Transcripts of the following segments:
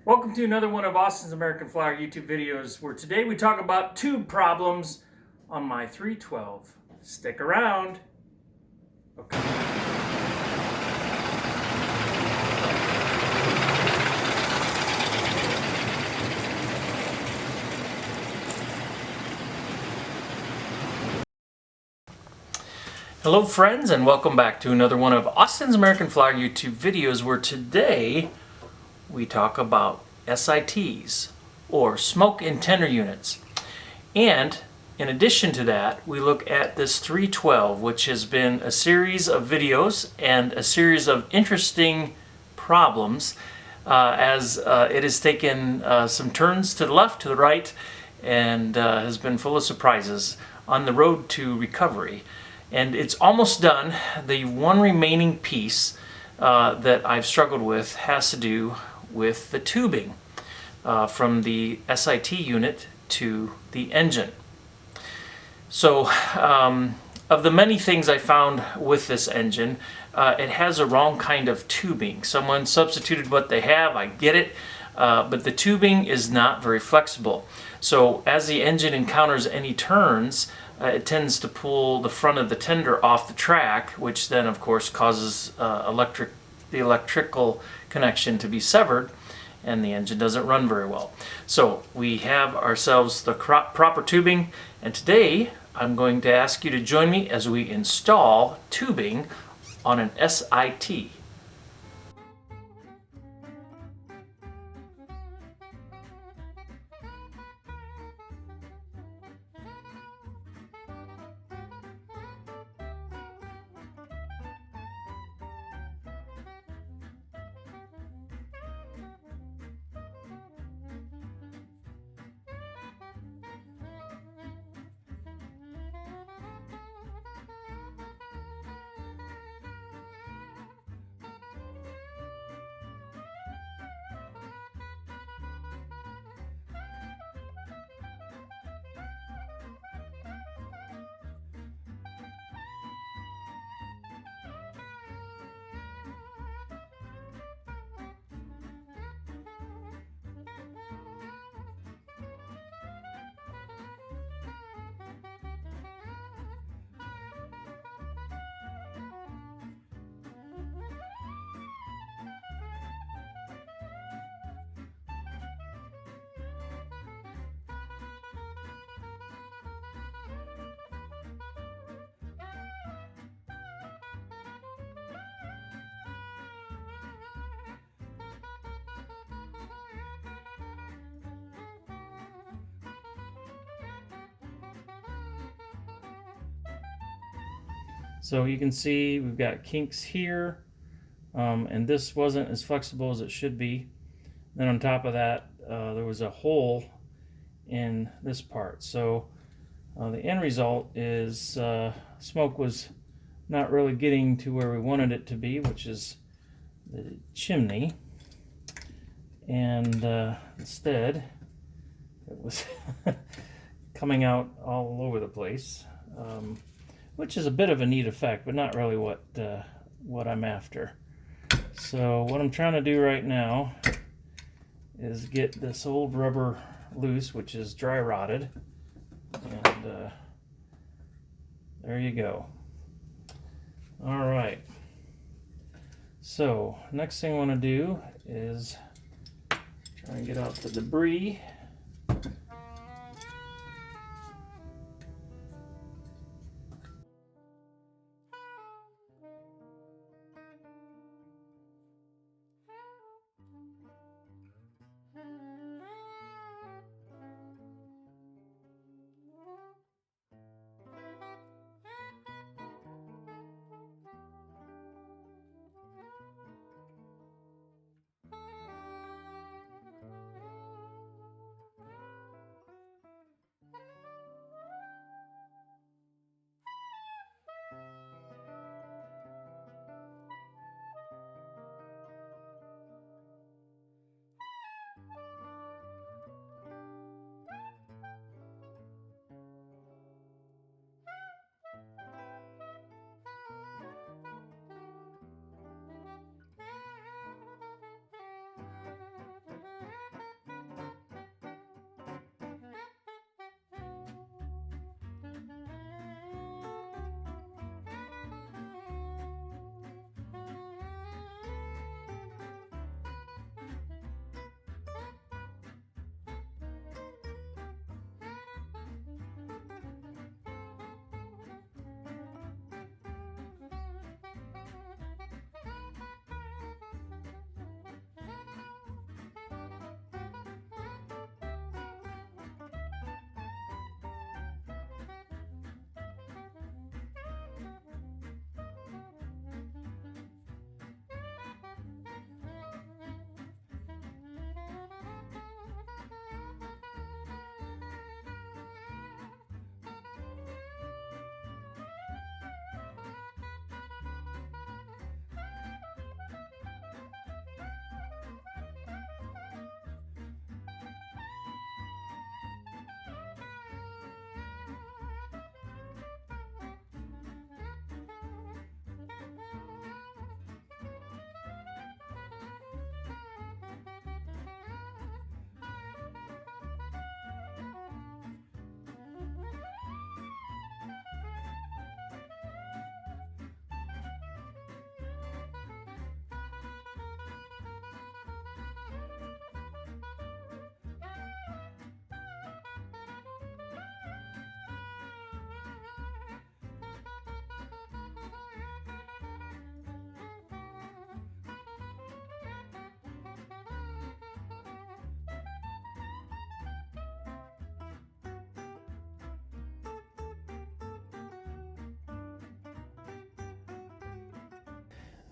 Welcome to another one of Austin's American Flyer YouTube videos, where today we talk about tube problems on my 312. Stick around. Okay. Hello friends, and welcome back to another one of Austin's American Flyer YouTube videos, where today we talk about SITs, or smoke intender units. And in addition to that, we look at this 312, which has been a series of videos and a series of interesting problems as it has taken some turns to the left, to the right, and has been full of surprises on the road to recovery. And it's almost done. The one remaining piece that I've struggled with has to do with the tubing from the SIT unit to the engine. So of the many things I found with this engine, it has a wrong kind of tubing. Someone substituted what they have, I get it, but the tubing is not very flexible. So as the engine encounters any turns, it tends to pull the front of the tender off the track, which then of course causes the electrical connection to be severed, and the engine doesn't run very well. So we have ourselves the proper tubing, and today I'm going to ask you to join me as we install tubing on an SIT. So you can see we've got kinks here, and this wasn't as flexible as it should be. Then on top of that, there was a hole in this part. So the end result is smoke was not really getting to where we wanted it to be, which is the chimney, and instead it was coming out all over the place. Which is a bit of a neat effect, but not really what I'm after. So what I'm trying to do right now is get this old rubber loose, which is dry rotted, and there you go. All right. So next thing I want to do is try and get out the debris.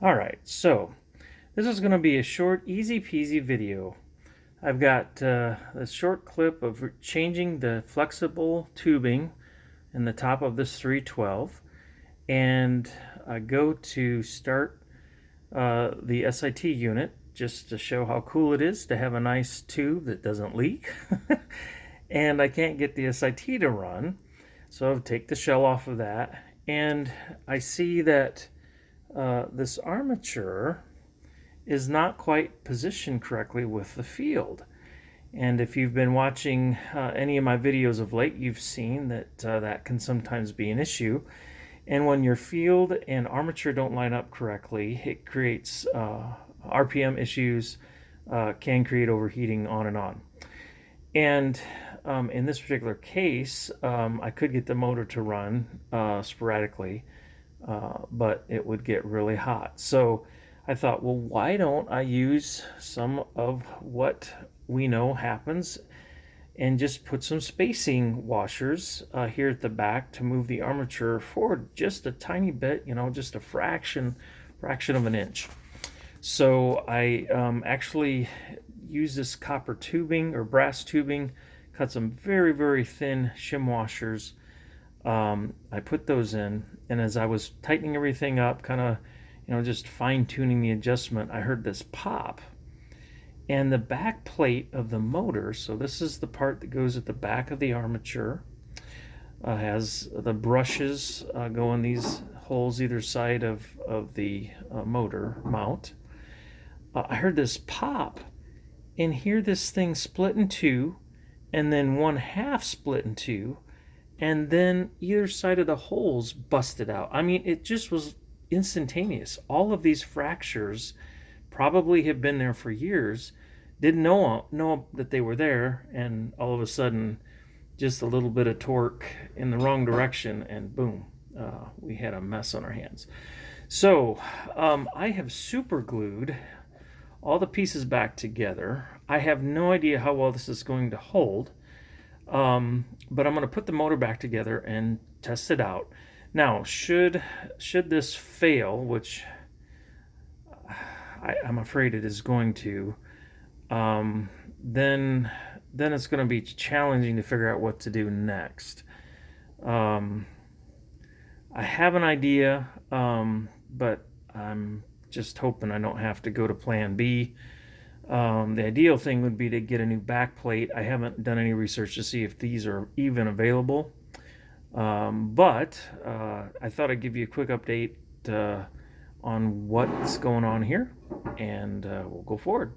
All right, so this is going to be a short, easy peasy video. I've got a short clip of changing the flexible tubing in the top of this 312, and I go to start the SIT unit just to show how cool it is to have a nice tube that doesn't leak. And I can't get the SIT to run, so I'll take the shell off of that, and I see that this armature is not quite positioned correctly with the field. And if you've been watching any of my videos of late, you've seen that that can sometimes be an issue. And when your field and armature don't line up correctly, it creates RPM issues, can create overheating, on and on. And in this particular case, I could get the motor to run sporadically, but it would get really hot. So I thought, well, why don't I use some of what we know happens and just put some spacing washers here at the back to move the armature forward just a tiny bit, just a fraction of an inch. So I actually use this copper tubing or brass tubing, cut some very, very thin shim washers. I put those in, and as I was tightening everything up, kind of, just fine-tuning the adjustment, I heard this pop. And the back plate of the motor, so this is the part that goes at the back of the armature, has the brushes go in these holes either side of the motor mount. I heard this pop, and hear this thing split in two, and then one half split in two, and then either side of the holes busted out. I mean, it just was instantaneous. All of these fractures probably have been there for years, didn't know that they were there, and all of a sudden just a little bit of torque in the wrong direction, and boom, we had a mess on our hands. So I have super glued all the pieces back together. I have no idea how well this is going to hold, but I'm going to put the motor back together and test it out. Now, should this fail, which I'm afraid it is going to, then it's going to be challenging to figure out what to do next. I have an idea, but I'm just hoping I don't have to go to plan B. The ideal thing would be to get a new back plate. I haven't done any research to see if these are even available, but I thought I'd give you a quick update on what's going on here, and we'll go forward.